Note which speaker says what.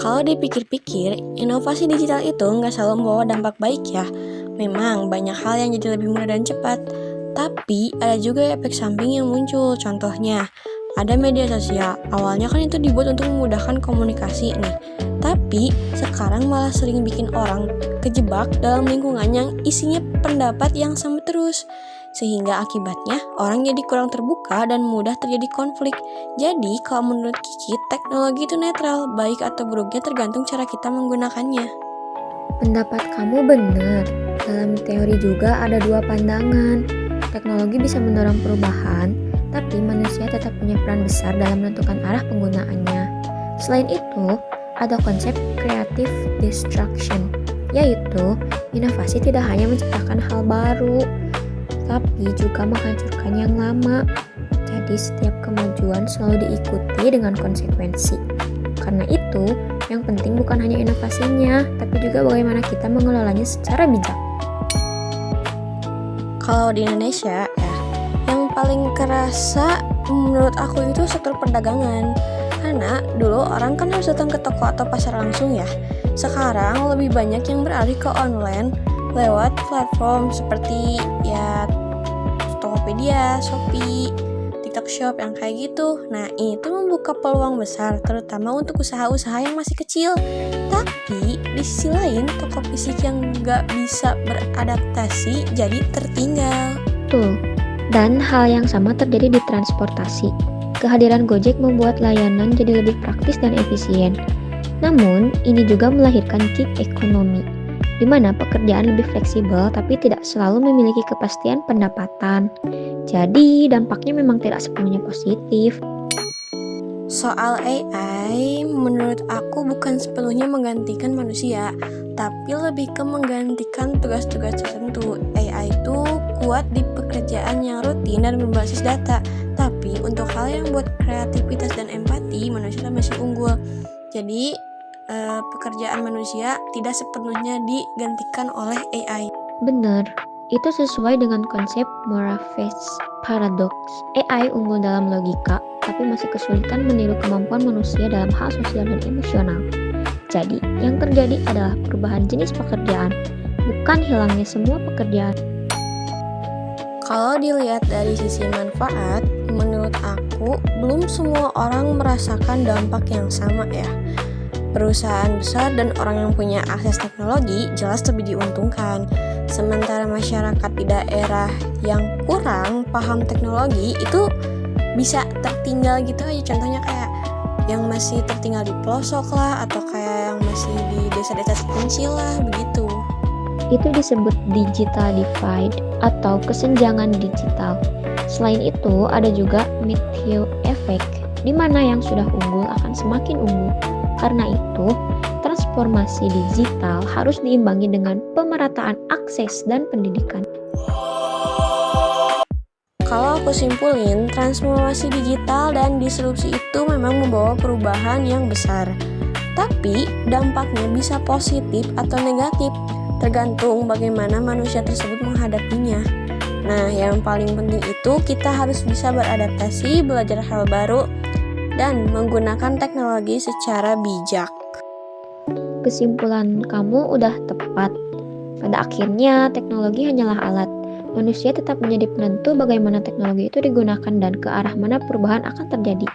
Speaker 1: Kalau dipikir-pikir, inovasi digital itu nggak selalu membawa dampak baik ya. Memang banyak hal yang jadi lebih mudah dan cepat. Tapi ada juga efek samping yang muncul. Contohnya, ada media sosial. Awalnya kan itu dibuat untuk memudahkan komunikasi nih. Tapi sekarang malah sering bikin orang kejebak dalam lingkungan yang isinya pendapat yang sama terus. Sehingga akibatnya orang jadi kurang terbuka dan mudah terjadi konflik. Jadi kalau menurut Kiki, teknologi itu netral, baik atau buruknya tergantung cara kita menggunakannya.
Speaker 2: Pendapat kamu benar. Dalam teori juga ada dua pandangan. Teknologi bisa mendorong perubahan, tapi manusia tetap punya peran besar dalam menentukan arah penggunaannya. Selain itu, ada konsep creative destruction, yaitu inovasi tidak hanya menciptakan hal baru, tapi juga menghancurkan yang lama. Jadi setiap kemajuan selalu diikuti dengan konsekuensi. Karena itu, yang penting bukan hanya inovasinya, tapi juga bagaimana kita mengelolanya secara bijak.
Speaker 1: Kalau di Indonesia ya, yang paling kerasa menurut aku itu sektor perdagangan. Karena dulu orang kan harus datang ke toko atau pasar langsung ya. Sekarang lebih banyak yang beralih ke online lewat platform seperti ya Tokopedia, Shopee, TikTok Shop yang kayak gitu. Nah, ini tuh membuka peluang besar terutama untuk usaha-usaha yang masih kecil. Tapi di sisi lain, toko fisik yang nggak bisa beradaptasi jadi tertinggal.
Speaker 2: Tuh, dan hal yang sama terjadi di transportasi. Kehadiran Gojek membuat layanan jadi lebih praktis dan efisien. Namun, ini juga melahirkan gig ekonomi, di mana pekerjaan lebih fleksibel tapi tidak selalu memiliki kepastian pendapatan. Jadi, dampaknya memang tidak sepenuhnya positif.
Speaker 1: Soal AI, menurut aku bukan sepenuhnya menggantikan manusia, tapi lebih ke menggantikan tugas-tugas tertentu. AI itu kuat di pekerjaan yang rutin dan berbasis data, tapi untuk hal yang buat kreativitas dan empati, manusia masih unggul. Jadi, pekerjaan manusia tidak sepenuhnya digantikan oleh AI.
Speaker 2: Benar, itu sesuai dengan konsep Moravec's Paradox. AI unggul dalam logika, tapi masih kesulitan meniru kemampuan manusia dalam hal sosial dan emosional. Jadi, yang terjadi adalah perubahan jenis pekerjaan, bukan hilangnya semua pekerjaan.
Speaker 1: Kalau dilihat dari sisi manfaat, menurut aku belum semua orang merasakan dampak yang sama ya. Perusahaan besar dan orang yang punya akses teknologi jelas lebih diuntungkan. Sementara masyarakat di daerah yang kurang paham teknologi itu bisa tertinggal gitu aja. Contohnya kayak yang masih tertinggal di pelosok lah, atau kayak yang masih di desa-desa terpencil lah, begitu.
Speaker 2: Itu disebut digital divide atau kesenjangan digital. Selain itu, ada juga Matthew effect, di mana yang sudah unggul akan semakin unggul. Karena itu, transformasi digital harus diimbangi dengan pemerataan akses dan pendidikan.
Speaker 1: Kalau aku simpulin, transformasi digital dan disrupsi itu memang membawa perubahan yang besar. Tapi dampaknya bisa positif atau negatif, tergantung bagaimana manusia tersebut menghadapinya. Nah, yang paling penting itu kita harus bisa beradaptasi, belajar hal baru, dan menggunakan teknologi secara bijak.
Speaker 2: Kesimpulan kamu udah tepat. Pada akhirnya, teknologi hanyalah alat. Manusia tetap menjadi penentu bagaimana teknologi itu digunakan dan ke arah mana perubahan akan terjadi.